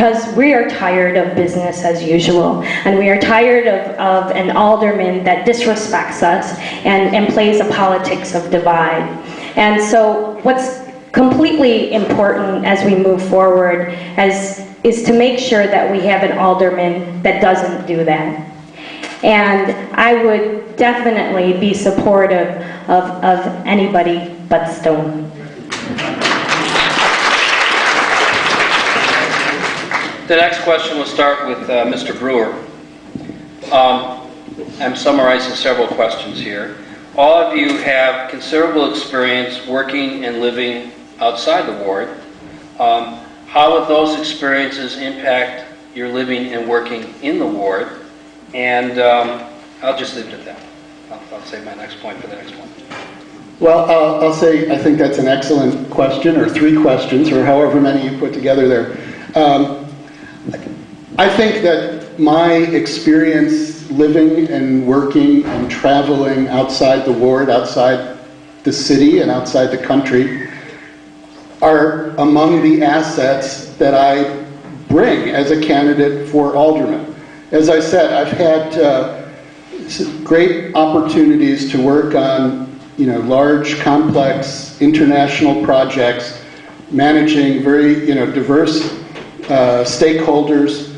because we are tired of business as usual, and we are tired of an alderman that disrespects us and plays a politics of divide. And so what's completely important as we move forward is to make sure that we have an alderman that doesn't do that. And I would definitely be supportive of anybody but Stone. The next question will start with Mr. Brewer. I'm summarizing several questions here. All of you have considerable experience working and living outside the ward. How would those experiences impact your living and working in the ward? And I'll just leave it at that. I'll save my next point for the next one. Well, I'll say I think that's an excellent question, or three questions, or however many you put together there. I think that my experience living and working and traveling outside the ward, outside the city and outside the country, are among the assets that I bring as a candidate for alderman. As I said, I've had great opportunities to work on large, complex, international projects, managing very diverse stakeholders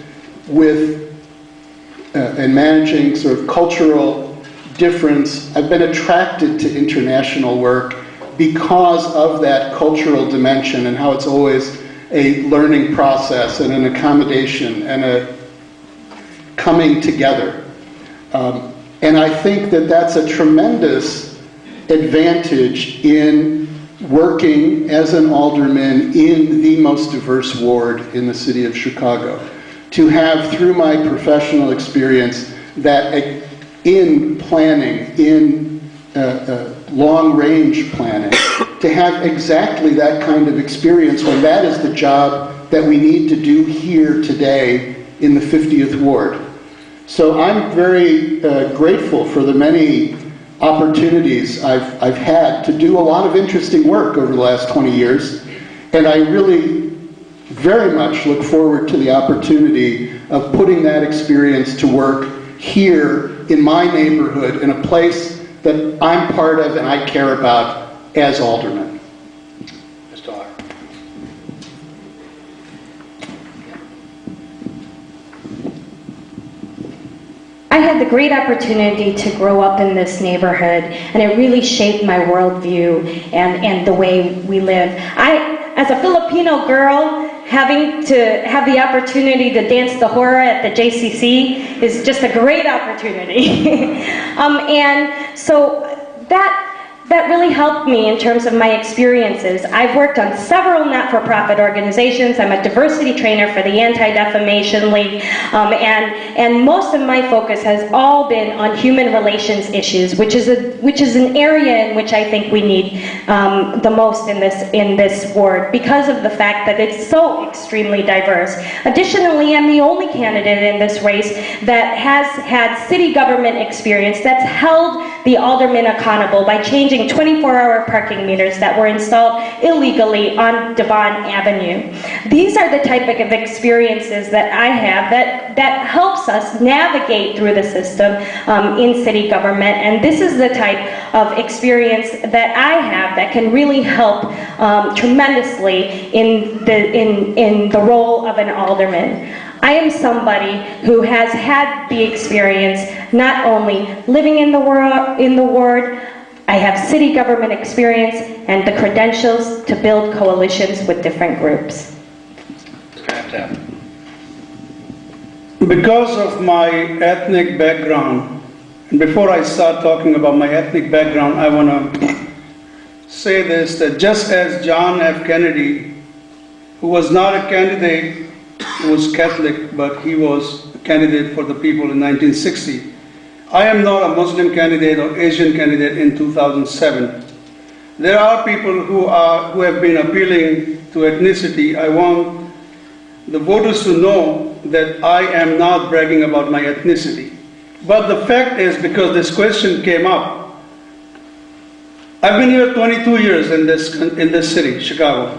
and managing sort of cultural difference. I've been attracted to international work because of that cultural dimension and how it's always a learning process and an accommodation and a coming together. And I think that that's a tremendous advantage in working as an alderman in the most diverse ward in the city of Chicago. To have, through my professional experience, that in planning, in long-range planning, to have exactly that kind of experience when that is the job that we need to do here today in the 50th ward. So I'm very grateful for the many opportunities I've had to do a lot of interesting work over the last 20 years, and I really very much look forward to the opportunity of putting that experience to work here in my neighborhood, in a place that I'm part of and I care about as alderman. Mr. Hart. I had the great opportunity to grow up in this neighborhood, and it really shaped my worldview and the way we live. As a Filipino girl, having to have the opportunity to dance the hora at the JCC is just a great opportunity. And so that really helped me in terms of my experiences. I've worked on several not-for-profit organizations. I'm a diversity trainer for the Anti-Defamation League, and most of my focus has all been on human relations issues, which is an area in which I think we need the most in this ward because of the fact that it's so extremely diverse. Additionally, I'm the only candidate in this race that has had city government experience that's held the aldermen accountable by changing 24-hour parking meters that were installed illegally on Devon Avenue. These are the type of experiences that I have that helps us navigate through the system in city government, and this is the type of experience that I have that can really help tremendously in the role of an alderman. I am somebody who has had the experience not only living in the ward, I have city government experience and the credentials to build coalitions with different groups. Because of my ethnic background, and before I start talking about my ethnic background, I want to say this, that just as John F. Kennedy, who was not a candidate, who was Catholic, but he was a candidate for the people in 1960, I am not a Muslim candidate or Asian candidate in 2007. There are people who have been appealing to ethnicity. I want the voters to know that I am not bragging about my ethnicity. But the fact is, because this question came up, I've been here 22 years in this city, Chicago.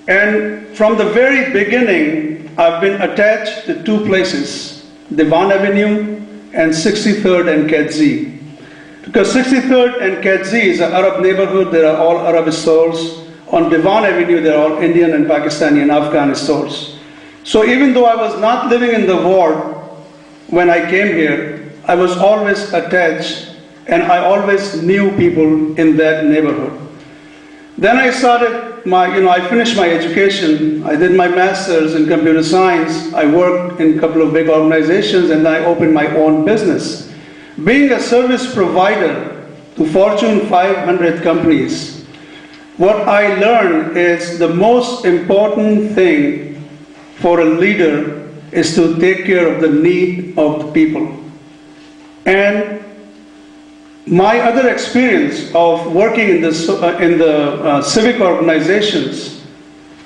And from the very beginning, I've been attached to two places, Devon Avenue and 63rd and Kedzee. Because 63rd and Kedzee is an Arab neighborhood, there are all Arab stores. On Devon Avenue, there are all Indian and Pakistani and Afghan stores. So even though I was not living in the ward when I came here, I was always attached and I always knew people in that neighborhood. Then I started I finished my education. I did my master's in computer science. I worked in a couple of big organizations and I opened my own business. Being a service provider to Fortune 500 companies, what I learned is the most important thing for a leader is to take care of the need of the people. And my other experience of working in the civic organizations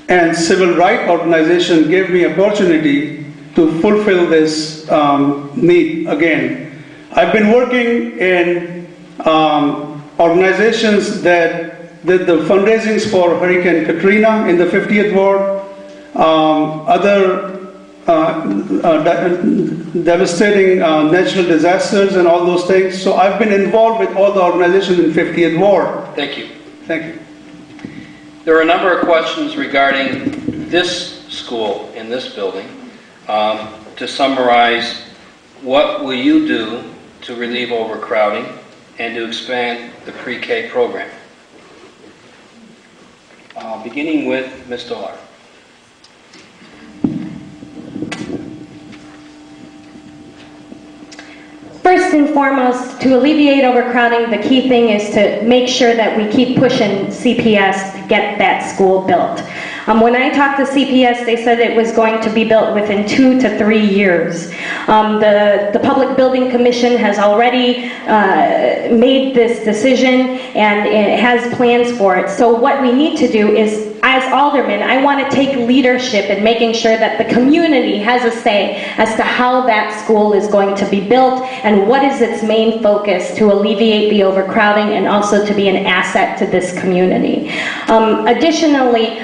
and civil rights organization gave me opportunity to fulfill this need again. I've been working in organizations that did the fundraisings for Hurricane Katrina in the 50th Ward, other devastating natural disasters and all those things. So I've been involved with all the organizations in 50th Ward. Thank you. Thank you. There are a number of questions regarding this school in this building. To summarize, what will you do to relieve overcrowding and to expand the pre-K program? Beginning with Ms. Dolar. First and foremost, to alleviate overcrowding, the key thing is to make sure that we keep pushing CPS to get that school built. When I talked to CPS, they said it was going to be built within 2 to 3 years. The Public Building Commission has already made this decision and it has plans for it. So what we need to do is, as aldermen, I want to take leadership in making sure that the community has a say as to how that school is going to be built and what is its main focus to alleviate the overcrowding and also to be an asset to this community. Additionally,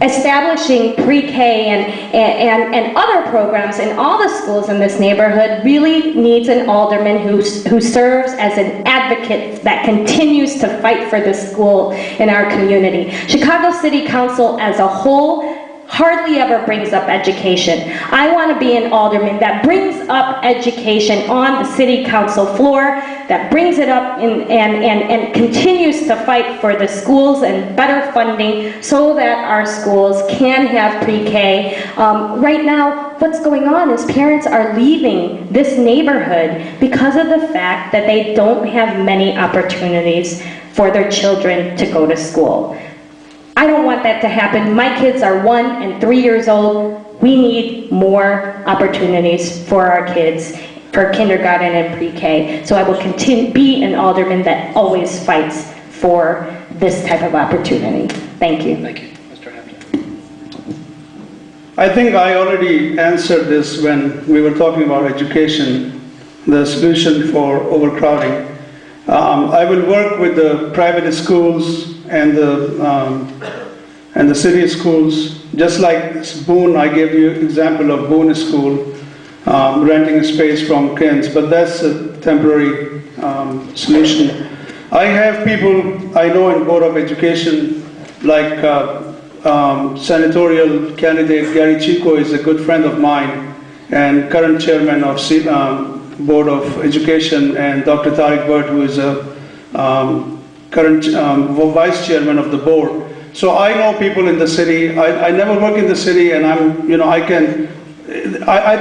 establishing pre-K and other programs in all the schools in this neighborhood really needs an alderman who serves as an advocate that continues to fight for this school in our community. Chicago City Council as a whole hardly ever brings up education. I want to be an alderman that brings up education on the city council floor, that brings it up and continues to fight for the schools and better funding so that our schools can have pre-K. Right now, what's going on is parents are leaving this neighborhood because of the fact that they don't have many opportunities for their children to go to school. I don't want that to happen. My kids are 1 and 3 years old. We need more opportunities for our kids for kindergarten and pre-K. So I will continue be an alderman that always fights for this type of opportunity. Thank you. Thank you. Mr. Hampton. I think I already answered this when we were talking about education, the solution for overcrowding. I will work with the private schools and the city schools. Just like Boone, I gave you example of Boone School, renting a space from Kins, but that's a temporary solution. I have people I know in Board of Education, like senatorial candidate Gary Chico is a good friend of mine, and current chairman of Board of Education, and Dr. Tariq Bhatt, who is a current vice chairman of the board. So I know people in the city. I never work in the city, and I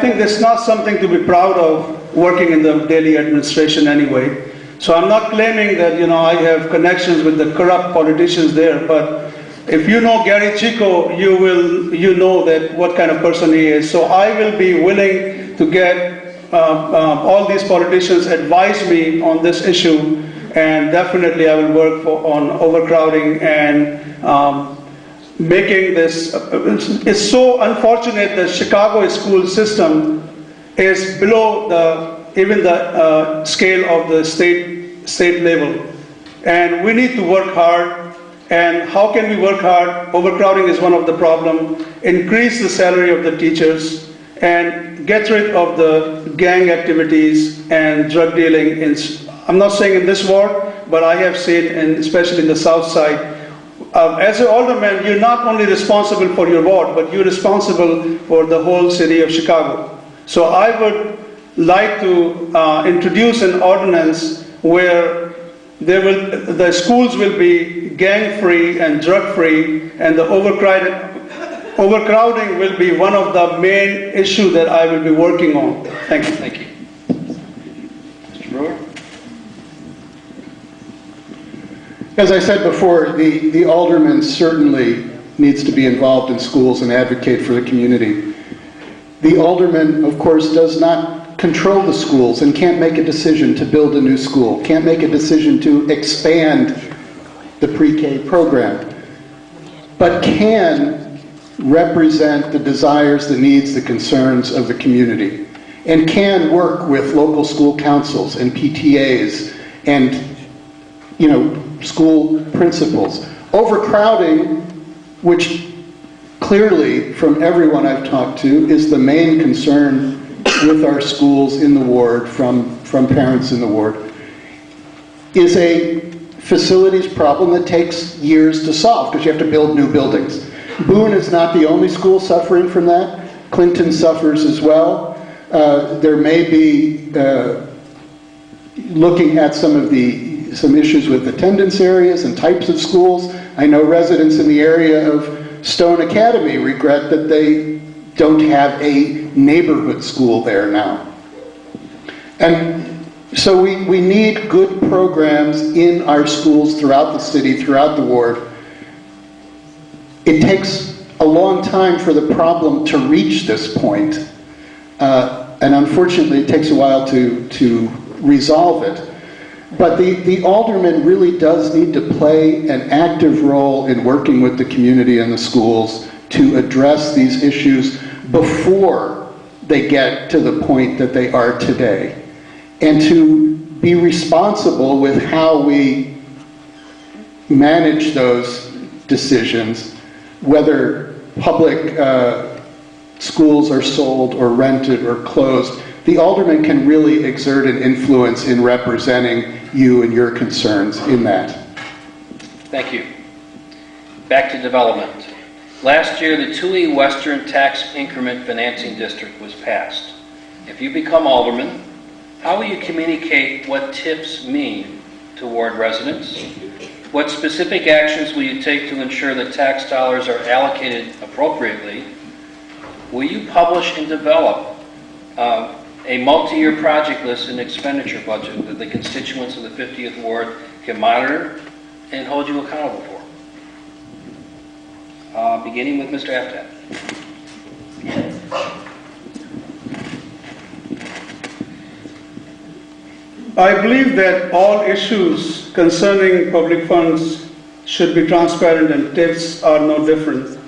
think that's not something to be proud of, working in the daily administration anyway. So I'm not claiming that I have connections with the corrupt politicians there, but if you know Gary Chico, you know that what kind of person he is. So I will be willing to get all these politicians advise me on this issue, and definitely I will work on overcrowding and making this. It's so unfortunate that Chicago school system is below even the scale of the state level, and we need to work hard. And how can we work hard? Overcrowding is one of the problems. Increase the salary of the teachers and get rid of the gang activities and drug dealing. I'm not saying in this ward, but I have seen, especially in the south side. As an alderman, you're not only responsible for your ward, but you're responsible for the whole city of Chicago. So I would like to introduce an ordinance where the schools will be gang-free and drug-free, and the overcrowding will be one of the main issues that I will be working on. Thank you. Thank you. Mr. Brewer? As I said before, the alderman certainly needs to be involved in schools and advocate for the community. The alderman, of course, does not control the schools and can't make a decision to build a new school, can't make a decision to expand the pre-K program, but can represent the desires, the needs, the concerns of the community, and can work with local school councils and PTAs and, school principals. Overcrowding, which clearly from everyone I've talked to is the main concern with our schools in the ward from parents in the ward, is a facilities problem that takes years to solve because you have to build new buildings. Boone is not the only school suffering from that. Clinton suffers as well. There may be looking at some issues with attendance areas and types of schools. I know residents in the area of Stone Academy regret that they don't have a neighborhood school there now. And so we need good programs in our schools throughout the city, throughout the ward. It takes a long time for the problem to reach this point, and unfortunately it takes a while to resolve it. But the alderman really does need to play an active role in working with the community and the schools to address these issues before they get to the point that they are today, and to be responsible with how we manage those decisions, whether public schools are sold or rented or closed. The alderman can really exert an influence in representing you and your concerns in that. Thank you. Back to development. Last year, the Toohey Western Tax Increment Financing District was passed. If you become alderman, how will you communicate what TIFs mean to ward residents? What specific actions will you take to ensure that tax dollars are allocated appropriately? Will you publish and develop a multi-year project list and expenditure budget that the constituents of the 50th Ward can monitor and hold you accountable for? Beginning with Mr. Aftab. I believe that all issues concerning public funds should be transparent, and TIFs are no different.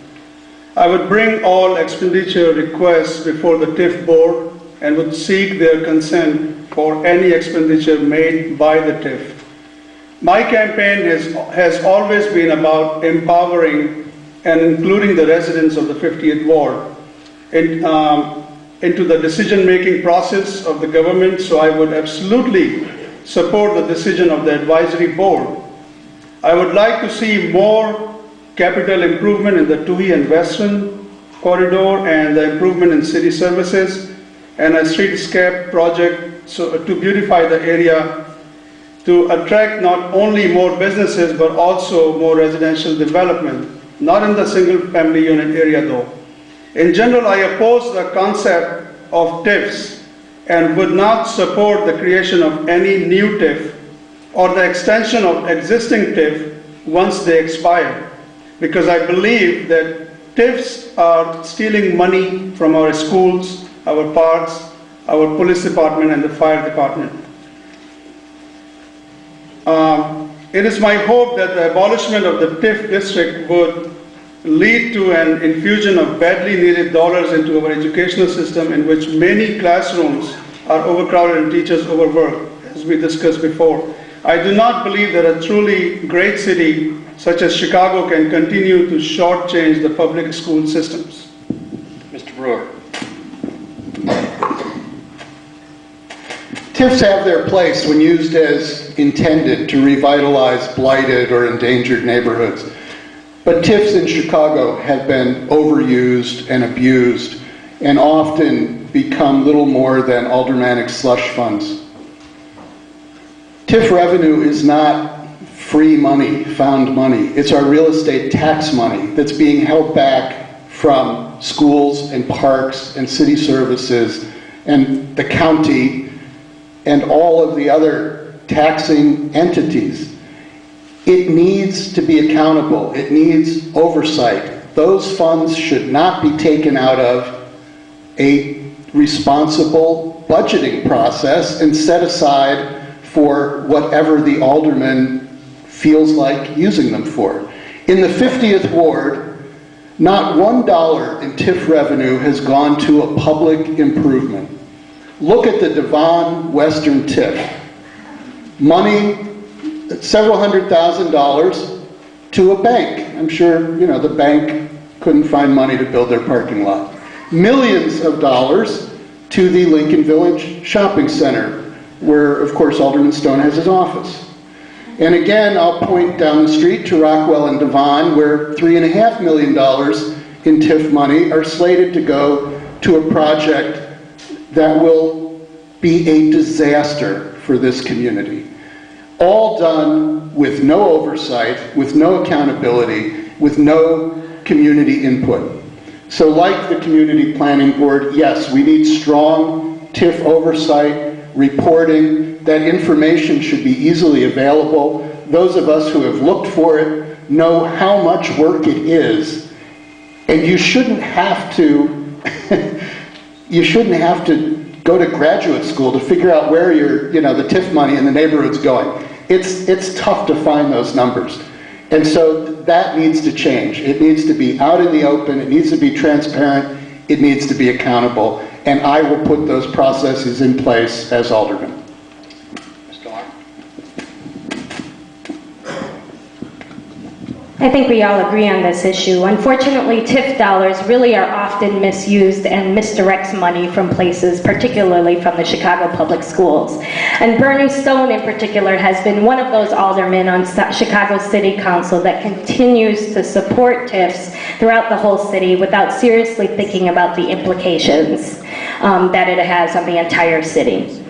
I would bring all expenditure requests before the TIF board and would seek their consent for any expenditure made by the TIF. My campaign has always been about empowering and including the residents of the 50th Ward into the decision-making process of the government, so I would absolutely support the decision of the advisory board. I would like to see more capital improvement in the Toohey and Western corridor and the improvement in city services and a streetscape project to beautify the area to attract not only more businesses but also more residential development, not in the single family unit area though. In general, I oppose the concept of TIFs and would not support the creation of any new TIF or the extension of existing TIF once they expire, because I believe that TIFs are stealing money from our schools, our parks, our police department and the fire department. It is my hope that the abolishment of the TIF district would lead to an infusion of badly needed dollars into our educational system, in which many classrooms are overcrowded and teachers overworked, as we discussed before. I do not believe that a truly great city such as Chicago can continue to shortchange the public school systems. Mr. Brewer. TIFs have their place when used as intended to revitalize blighted or endangered neighborhoods. But TIFs in Chicago have been overused and abused and often become little more than aldermanic slush funds. TIF revenue is not free money, found money. It's our real estate tax money that's being held back from schools and parks and city services and the county and all of the other taxing entities. It needs to be accountable. It needs oversight. Those funds should not be taken out of a responsible budgeting process and set aside for whatever the alderman feels like using them for. In the 50th Ward, not $1 in TIF revenue has gone to a public improvement. Look at the Devon Western TIF. Money, several $100,000 to a bank. I'm sure, you know, the bank couldn't find money to build their parking lot. Millions of dollars to the Lincoln Village Shopping Center, where, of course, Alderman Stone has his office. And again, I'll point down the street to Rockwell and Devon, where $3.5 million in TIF money are slated to go to a project that will be a disaster for this community. All done with no oversight, with no accountability, with no community input. So like the Community Planning Board, yes, we need strong TIF oversight, reporting. That information should be easily available. Those of us who have looked for it know how much work it is. And you shouldn't have to you shouldn't have to go to graduate school to figure out where the TIF money in the neighborhood's going. It's tough to find those numbers. And so that needs to change. It needs to be out in the open, it needs to be transparent, it needs to be accountable, and I will put those processes in place as alderman. Mr. Lyon. I think we all agree on this issue. Unfortunately, TIF dollars really are often misused and misdirects money from places, particularly from the Chicago Public Schools. And Bernie Stone in particular has been one of those aldermen on Chicago City Council that continues to support TIFs throughout the whole city without seriously thinking about the implications that it has on the entire city.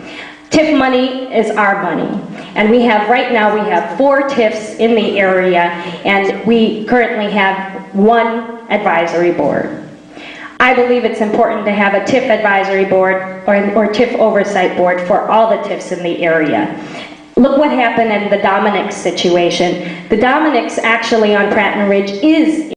TIF money is our money. And right now we have 4 TIFs in the area, and we currently have 1 advisory board. I believe it's important to have a TIF advisory board or TIF oversight board for all the TIFs in the area. Look what happened in the Aldermanic situation. The Aldermanic actually on Pratt and Ridge is